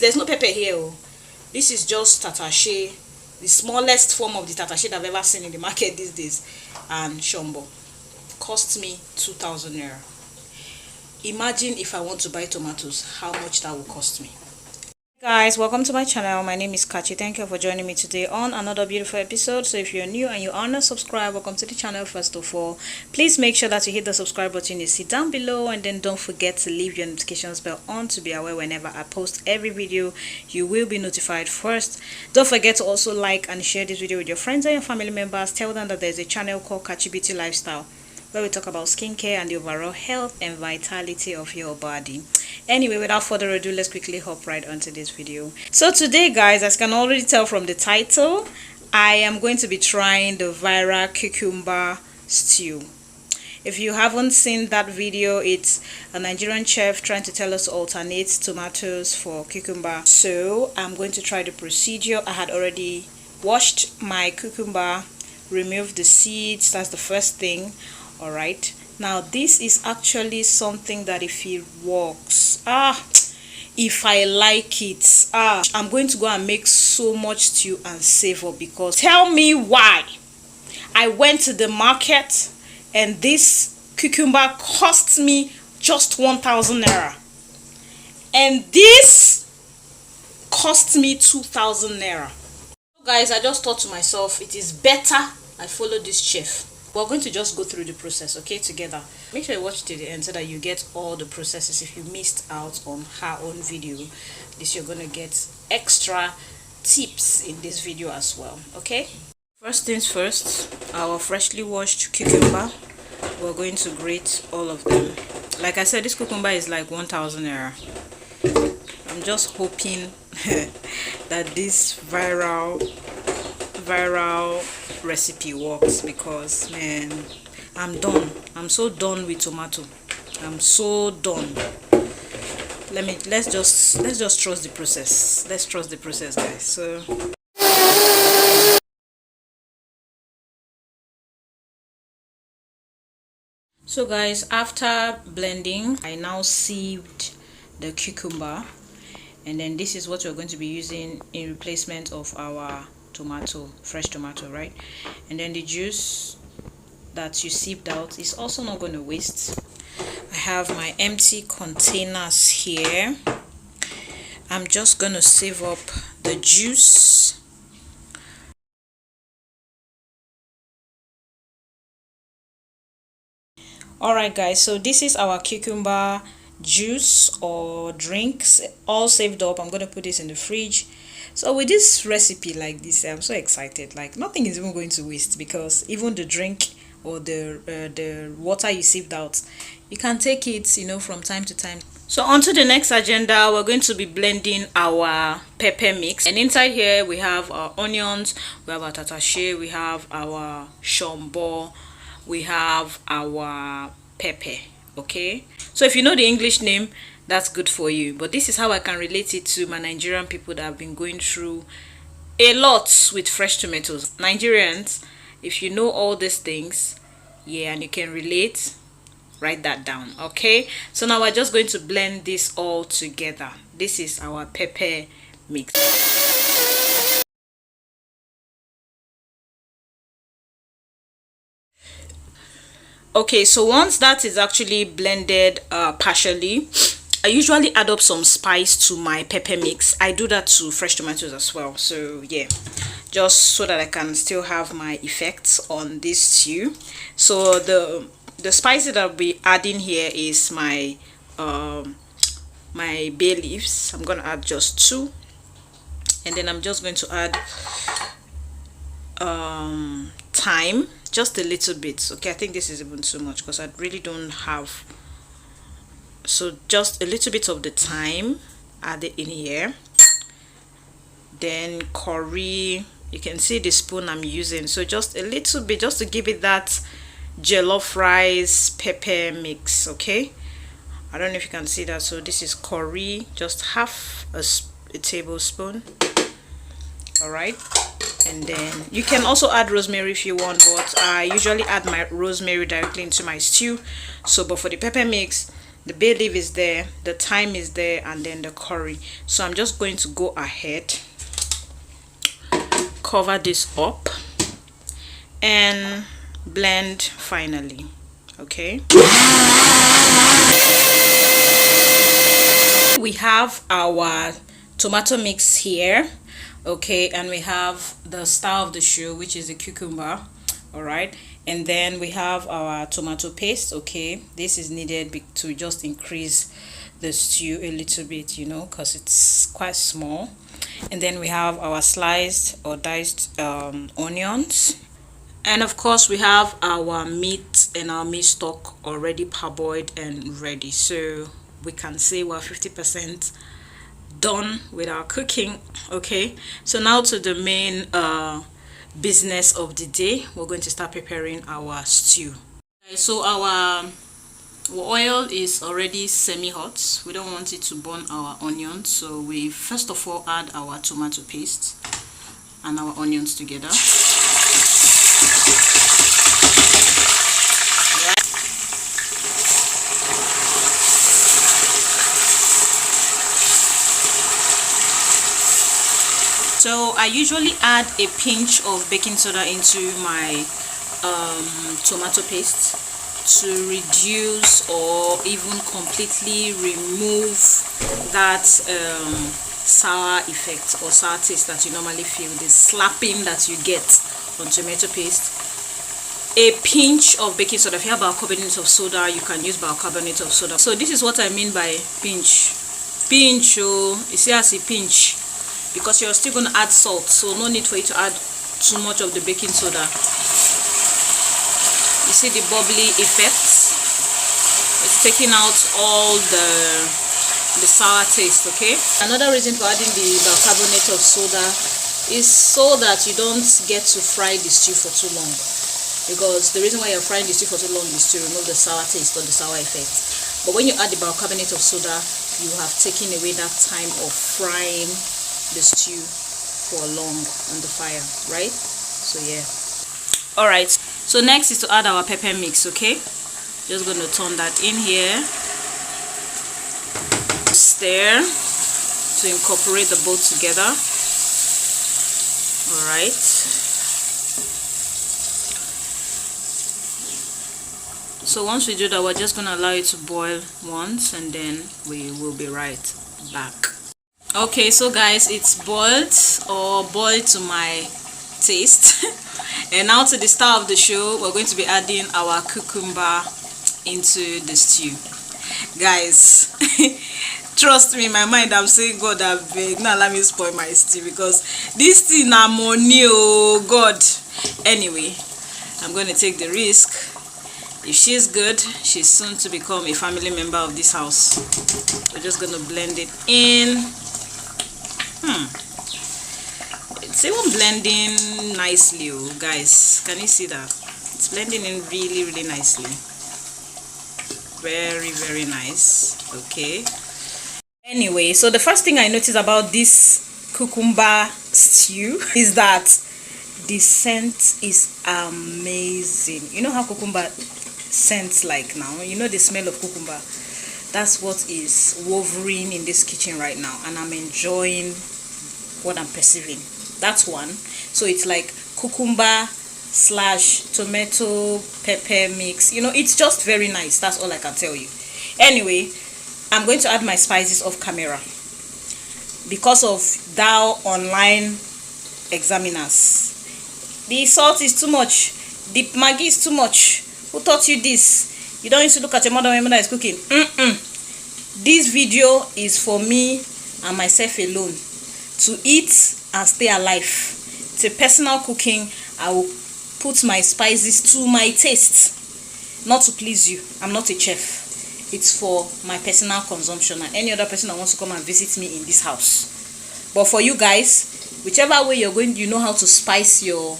there's no pepper here. Oh. This is just tatashe, the smallest form of the tatashe that I've ever seen in the market these days, and shombo. Cost me 2,000 naira. Imagine if I want to buy tomatoes, how much that will cost me. Guys, welcome to my channel. My name is Kachi. Thank you for joining me today on another beautiful episode. So if you're new and you are not subscribed, welcome to the channel. First of all, please make sure that you hit the subscribe button you see down below, and then don't forget to leave your notifications bell on to be aware whenever I post every video. You will be notified first. Don't forget to also like and share this video with your friends and your family members. Tell them that there's a channel called Kachi Beauty Lifestyle, where we talk about skincare and the overall health and vitality of your body. Anyway, without further ado, let's quickly hop right onto this video. So today, guys, as you can already tell from the title, I am going to be trying the viral cucumber stew. If you haven't seen that video, it's a Nigerian chef trying to tell us to alternate tomatoes for cucumber. So I'm going to try the procedure. I had already washed my cucumber, removed the seeds. That's the first thing. All right, now this is actually something that if it works, if I like it, I'm going to go and make so much stew and save up, because tell me why I went to the market and this cucumber cost me just 1,000 naira and this cost me 2,000 naira. Guys, I just thought to myself, it is better I follow this chef. We're going to just go through the process, okay, together. Make sure you watch till the end so that you get all the processes. If you missed out on her own video, this you're going to get extra tips in this video as well, okay? First things first, our freshly washed cucumber, we're going to grate all of them. Like I said, this cucumber is like 1,000 naira. I'm just hoping that this viral recipe works, because man, I'm done. I'm so done with tomato. I'm so done. Let's just trust the process. Let's trust the process, guys. So guys, after blending, I now sieved the cucumber, and then this is what we're going to be using in replacement of our tomato, fresh tomato, right? And then the juice that you sieved out is also not going to waste. I have my empty containers here. I'm just going to save up the juice. Alright guys, so this is our cucumber juice or drinks all saved up. I'm going to put this in the fridge. So with this recipe like this, I'm so excited. Like nothing is even going to waste, because even the drink or the water you sieved out, you can take it, you know, from time to time. So on to the next agenda, we're going to be blending our pepper mix. And inside here we have our onions, we have our tatashe, we have our shombo, we have our pepper. Okay, so if you know the English name, that's good for you, but this is how I can relate it to my Nigerian people that have been going through a lot with fresh tomatoes. Nigerians, if you know all these things, yeah, and you can relate, write that down. Okay, so now we're just going to blend this all together. This is our pepper mix. Okay, so once that is actually blended partially, I usually add up some spice to my pepper mix. I do that to fresh tomatoes as well. So yeah, just so that I can still have my effects on this stew. So the spices that I'll be adding here is my my bay leaves. I'm gonna add just 2, and then I'm just going to add thyme, just a little bit. Okay, I think this is even too much because I really don't have, so just a little bit of the thyme added in here. Then curry, you can see the spoon I'm using, so just a little bit, just to give it that jollof rice pepper mix. Okay, I don't know if you can see that. So this is curry, just half a tablespoon. All right, and then you can also add rosemary if you want, but I usually add my rosemary directly into my stew. So but for the pepper mix, the bay leaf is there, the thyme is there, and then the curry. So I'm just going to go ahead, cover this up, and blend finally. Okay, we have our tomato mix here. Okay, and we have the star of the show, which is the cucumber. All right, and then we have our tomato paste. Okay, this is needed to just increase the stew a little bit, you know, because it's quite small. And then we have our sliced or diced onions, and of course we have our meat and our meat stock already parboiled and ready. So we can say we're 50% done with our cooking. Okay, so now to the main business of the day. We're going to start preparing our stew. Okay, so our oil is already semi-hot. We don't want it to burn our onions, so we first of all add our tomato paste and our onions together. So I usually add a pinch of baking soda into my tomato paste to reduce or even completely remove that sour effect or sour taste that you normally feel, the slapping that you get on tomato paste. A pinch of baking soda. If you have bicarbonate of soda, you can use bicarbonate of soda. So this is what I mean by pinch. Pinch, oh, you see as a pinch, because you're still going to add salt, so no need for you to add too much of the baking soda. You see the bubbly effect? It's taking out all the sour taste. Okay, another reason for adding the bicarbonate of soda is so that you don't get to fry the stew for too long, because the reason why you're frying the stew for too long is to remove the sour taste or the sour effect. But when you add the bicarbonate of soda, you have taken away that time of frying the stew for long on the fire, right? So yeah. All right, so next is to add our pepper mix. Okay, just going to turn that in here, stir to incorporate the both together. All right, so once we do that, we're just going to allow it to boil once, and then we will be right back. Okay, so guys, it's boiled or boiled to my taste. And now to the star of the show, we're going to be adding our cucumber into the stew. Guys, trust me, in my mind I'm saying, God, I beg, not let me spoil my stew, because this thing na money, oh God. Anyway, I'm going to take the risk. If she's good, she's soon to become a family member of this house. We're just going to blend it in. It's even blending nicely, oh guys, can you see that? It's blending in really nicely. Very nice. Okay, anyway, so the first thing I noticed about this cucumber stew is that the scent is amazing. You know how cucumber scents like now? You know the smell of cucumber? That's what is woven in this kitchen right now, and I'm enjoying what I'm perceiving. That's one. So it's like cucumber / tomato pepper mix. You know, it's just very nice. That's all I can tell you. Anyway, I'm going to add my spices off camera because of thou online examiners. The salt is too much, the Maggi is too much. Who taught you this? You don't need to look at your mother when your mother is cooking. This video is for me and myself alone, to eat and stay alive. It's a personal cooking. I will put my spices to my taste, not to please you. I'm not a chef. It's for my personal consumption and any other person that wants to come and visit me in this house. But for you guys, whichever way you're going, you know how to spice your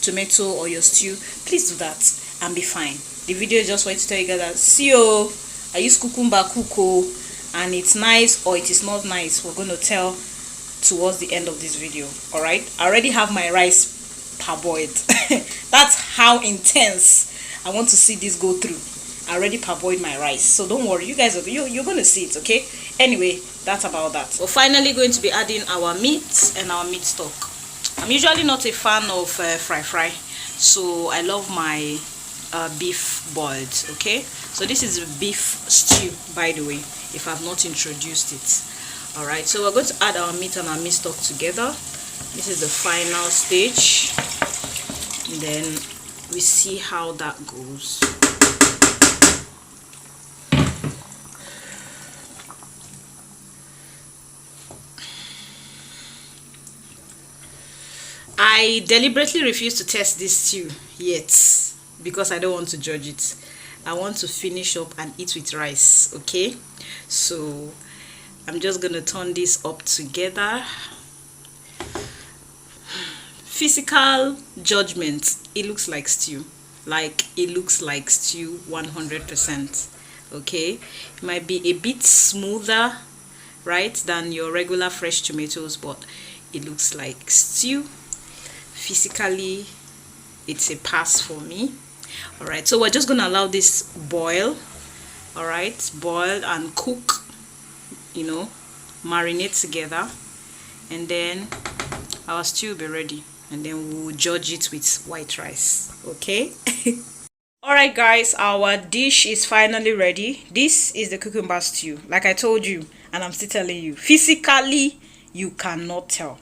tomato or your stew, please do that and be fine. The video is just for you to tell you guys that, see, oh, I use cucumber cook, and it's nice or it is not nice. We're going to tell towards the end of this video. All right, I already have my rice parboiled. That's how intense I want to see this go through. I already parboiled my rice, so don't worry, you guys you're gonna see it. Okay, anyway, that's about that. We're finally going to be adding our meat and our meat stock. I'm usually not a fan of fry, so I love my beef boiled. Okay, so this is beef stew, by the way, if I've not introduced it. All right, so we're going to add our meat and our meat stock together. This is the final stage, and then we see how that goes. I deliberately refuse to test this stew yet because I don't want to judge it. I want to finish up and eat with rice. Okay, so I'm just gonna turn this up together. Physical judgment, it looks like stew. Like, it looks like stew 100%. Okay, it might be a bit smoother, right, than your regular fresh tomatoes, but it looks like stew. Physically, it's a pass for me. All right, so we're just gonna allow this boil. All right, boil and cook, you know, marinate together, and then our stew will be ready, and then we'll judge it with white rice. Okay. All right guys, our dish is finally ready. This is the cucumber stew, like I told you, and I'm still telling you, physically you cannot tell.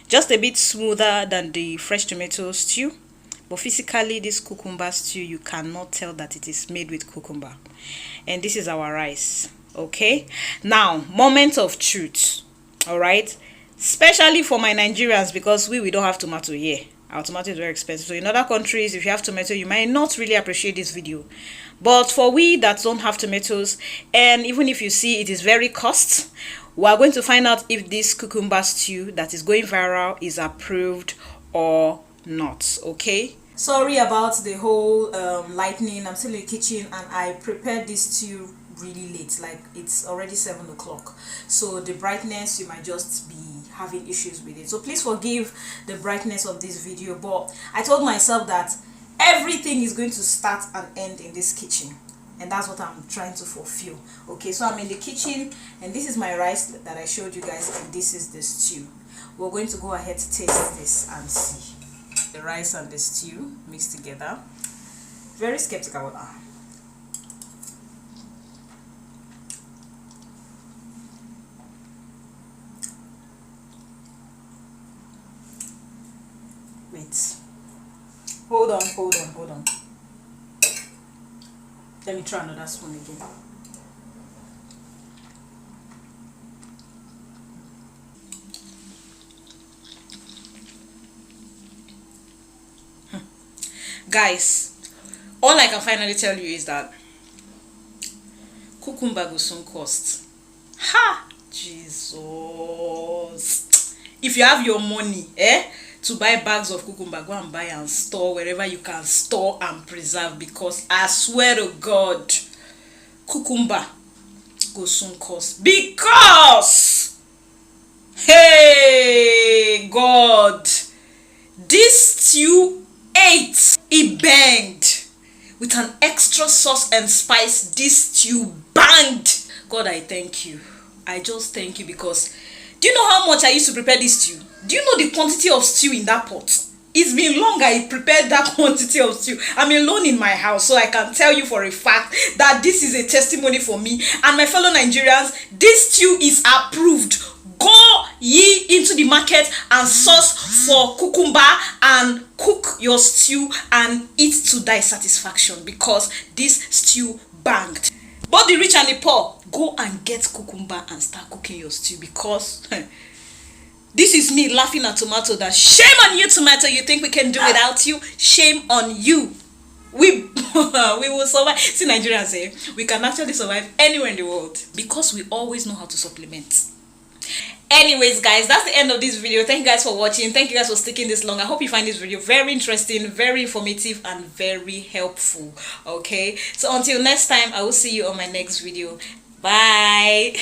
Just a bit smoother than the fresh tomato stew, but physically this cucumber stew, you cannot tell that it is made with cucumber. And this is our rice. Okay, now moment of truth. All right, especially for my Nigerians, because we don't have tomato here. Our tomato is very expensive. So in other countries, if you have tomato, you might not really appreciate this video. But for we that don't have tomatoes, and even if you see it is very cost, we are going to find out if this cucumber stew that is going viral is approved or not. Okay, sorry about the whole lightning. I'm still in the kitchen and I prepared this stew really late, like it's already 7 o'clock, so the brightness, you might just be having issues with it, so please forgive the brightness of this video. But I told myself that everything is going to start and end in this kitchen, and that's what I'm trying to fulfill. Okay, so I'm in the kitchen, and this is my rice that I showed you guys, and this is the stew. We're going to go ahead to taste this and see the rice and the stew mixed together. Very skeptical. Wait, hold on, let me try another spoon again. Guys, all I can finally tell you is that cucumber will soon cost. Ha! Jesus, if you have your money to buy bags of cucumber, go and buy and store wherever you can store and preserve, because I swear to God, cucumber go soon cost. Because, hey God, this stew ate, it banged with an extra sauce and spice. This stew banged. God, I thank you. I just thank you, because do you know how much I used to prepare this stew? Do you know the quantity of stew in that pot? It's been long I prepared that quantity of stew. I'm alone in my house, so I can tell you for a fact that this is a testimony for me and my fellow Nigerians. This stew is approved. Go ye into the market and source for cucumber and cook your stew and eat to thy satisfaction, because this stew banged. Both the rich and the poor, go and get cucumber and start cooking your stew, because this is me laughing at tomato. That shame on you, tomato. You think we can do without you? Shame on you. We will survive. See, Nigerians say we can actually survive anywhere in the world because we always know how to supplement. Anyways guys, that's the end of this video. Thank you guys for watching. Thank you guys for sticking this long. I hope you find this video very interesting, very informative, and very helpful. Okay, so until next time, I will see you on my next video. Bye.